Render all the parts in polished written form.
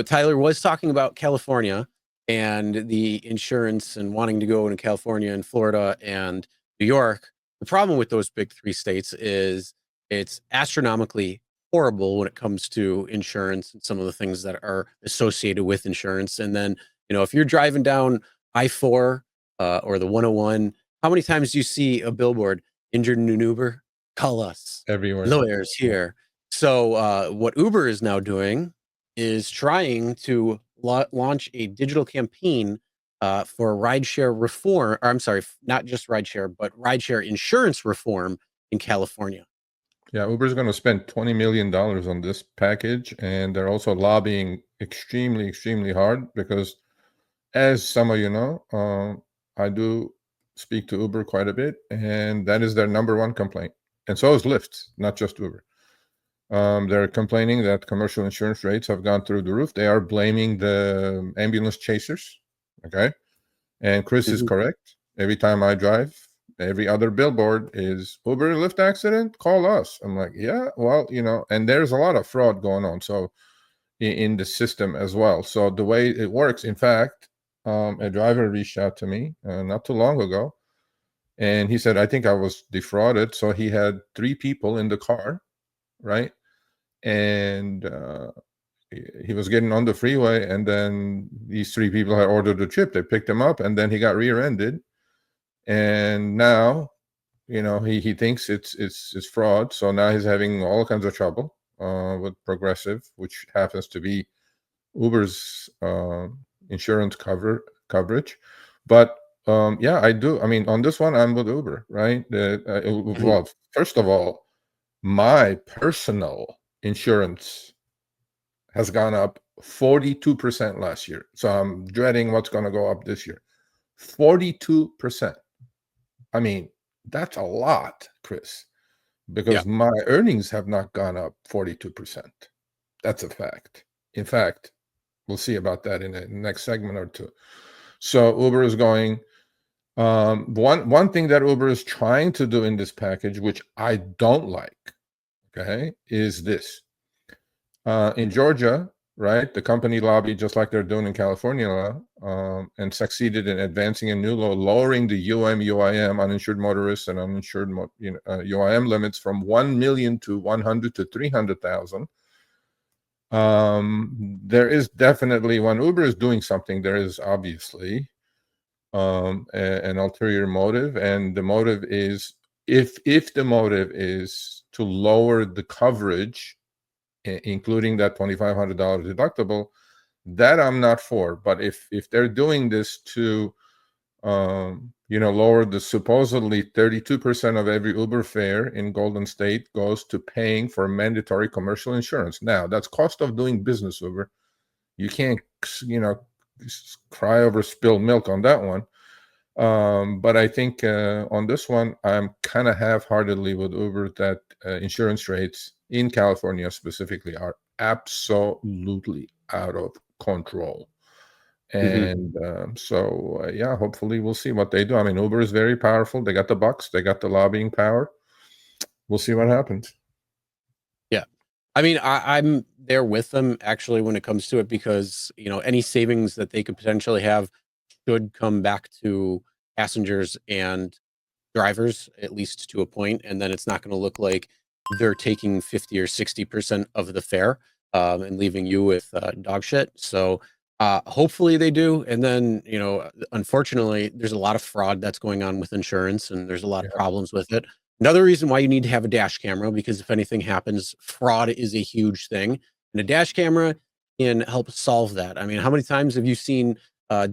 Tyler was talking about California and the insurance and wanting to go into California and Florida and New York. The problem with those big three states is it's astronomically horrible when it comes to insurance and some of the things that are associated with insurance. And then, if you're driving down I-4 or the 101, how many times do you see a billboard, injured in an Uber? Call us. Everywhere. Lawyers here. So what Uber is now doing is trying to launch a digital campaign for rideshare reform. Or I'm sorry, not just rideshare, but rideshare insurance reform in California. Yeah, Uber's going to spend $20 million on this package, and they're also lobbying extremely, extremely hard because, as some of you know, I do speak to Uber quite a bit, and that is their number one complaint. And so is Lyft, not just Uber. They're complaining that commercial insurance rates have gone through the roof. They are blaming the ambulance chasers, okay? And Chris is correct. Every time I drive, every other billboard is Uber and Lyft accident, call us. I'm like, yeah, well, and there's a lot of fraud going on. So in the system as well. So the way it works, in fact, a driver reached out to me not too long ago, and he said, I think I was defrauded. So he had 3 people in the car, right? And he was getting on the freeway, and then these 3 people had ordered a trip. They picked him up, and then he got rear-ended. And now, he thinks it's fraud. So now he's having all kinds of trouble with Progressive, which happens to be Uber's insurance coverage. But yeah, I do. I mean, on this one, I'm with Uber, right? Well, first of all, my personal insurance has gone up 42% last year. So I'm dreading what's going to go up this year. 42%. I mean, that's a lot, Chris, because my earnings have not gone up 42%. That's a fact. In fact, we'll see about that in the next segment or two. So Uber is going. One thing that Uber is trying to do in this package, which I don't like, okay, is this. In Georgia, right, the company lobbied just like they're doing in California, and succeeded in advancing a new law lowering the UIM, uninsured motorists and uninsured UIM limits from 1 million to 100 to 300,000. There is definitely, when Uber is doing something, there is obviously an ulterior motive, and the motive is, if the motive is to lower the coverage, including that $2,500 deductible, that I'm not for. But if they're doing this to lower the supposedly 32% of every Uber fare in Golden State goes to paying for mandatory commercial insurance. Now, that's cost of doing business, Uber. You can't cry over spilled milk on that one. But I think on this one, I'm kind of half-heartedly with Uber that insurance rates in California specifically are absolutely out of control. And so, yeah, hopefully we'll see what they do. I mean, Uber is very powerful. They got the bucks. They got the lobbying power. We'll see what happens. Yeah. I mean, I'm there with them, actually, when it comes to it, because, any savings that they could potentially have should come back to passengers and drivers, at least to a point, and then it's not going to look like they're taking 50 or 60% of the fare and leaving you with dog shit. So hopefully they do. And then, unfortunately, there's a lot of fraud that's going on with insurance, and there's a lot of problems with it. Another reason why you need to have a dash camera, because if anything happens, fraud is a huge thing, and a dash camera can help solve that. I mean, how many times have you seen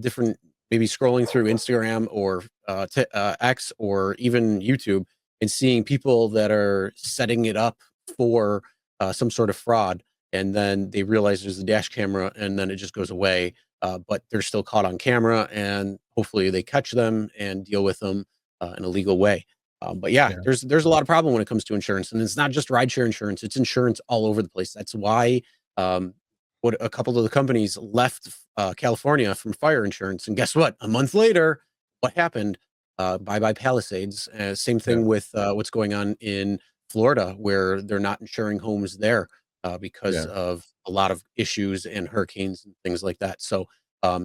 different, maybe scrolling through Instagram or X or even YouTube, and seeing people that are setting it up for some sort of fraud, and then they realize there's a dash camera, and then it just goes away, but they're still caught on camera, and hopefully they catch them and deal with them in a legal way. But there's a lot of problem when it comes to insurance, and it's not just rideshare insurance, it's insurance all over the place. That's why what a couple of the companies left California from fire insurance, and guess what? A month later, what happened? Bye-bye Palisades. Same thing with what's going on in Florida, where they're not insuring homes there. because Yeah. of a lot of issues and hurricanes and things like that. So,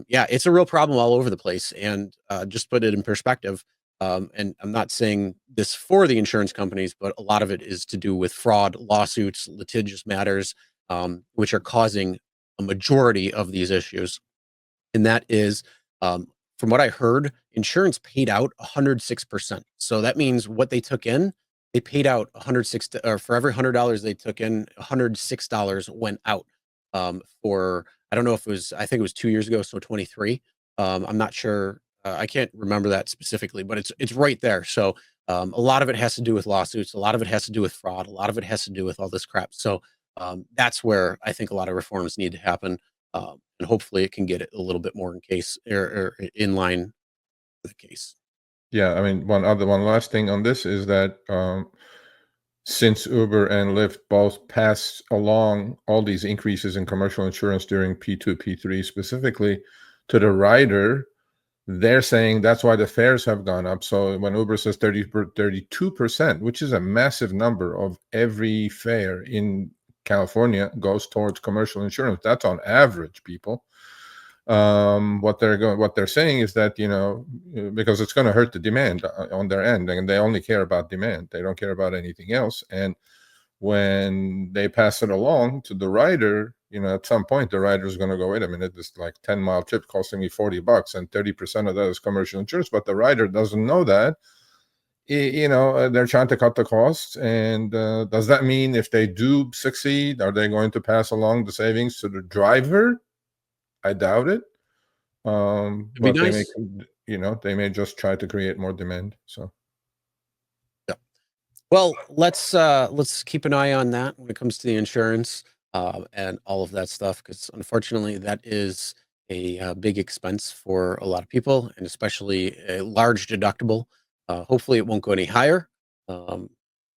yeah, it's a real problem all over the place. And just put it in perspective, and I'm not saying this for the insurance companies, but a lot of it is to do with fraud, lawsuits, litigious matters, which are causing a majority of these issues. And that is, um, from what I heard, insurance paid out 106%. So that means what they took in, they paid out 106, or for every $100 they took in, $106 went out. For I don't know if it was, I think it was 2 years ago, so 23. I'm not sure. I can't remember that specifically, but it's right there. So a lot of it has to do with lawsuits. A lot of it has to do with fraud. A lot of it has to do with all this crap. So that's where I think a lot of reforms need to happen, and hopefully it can get it a little bit more in case, or in line with the case. Yeah, I mean, one last thing on this is that since Uber and Lyft both passed along all these increases in commercial insurance during P2, P3 specifically to the rider, they're saying that's why the fares have gone up. So when Uber says 32%, which is a massive number of every fare in California goes towards commercial insurance. That's on average, people. What they're saying is that, because it's going to hurt the demand on their end, and they only care about demand. They don't care about anything else. And when they pass it along to the rider, at some point the rider is going to go, wait a minute, this like 10-mile trip costing me $40 and 30% of that is commercial insurance, but the rider doesn't know that. They're trying to cut the costs. And does that mean if they do succeed, are they going to pass along the savings to the driver? I doubt it. It'd be But nice. they may just try to create more demand. So Yeah. Well, let's keep an eye on that when it comes to the insurance, and all of that stuff, because unfortunately that is a big expense for a lot of people, and especially a large deductible. Hopefully it won't go any higher. Um,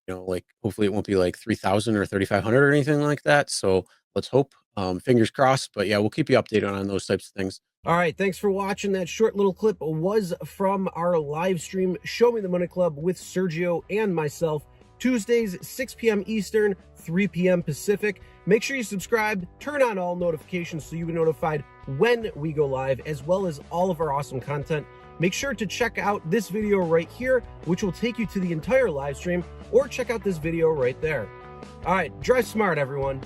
like hopefully it won't be like 3,000 or 3,500 or anything like that. So let's hope. Fingers crossed. But yeah, we'll keep you updated on those types of things. All right, thanks for watching. That short little clip was from our live stream, Show Me the Money Club with Sergio and myself, Tuesdays, 6 p.m. Eastern, 3 p.m. Pacific. Make sure you subscribe, turn on all notifications so you'll be notified when we go live, as well as all of our awesome content. Make sure to check out this video right here, which will take you to the entire live stream, or check out this video right there. All right, drive smart, everyone.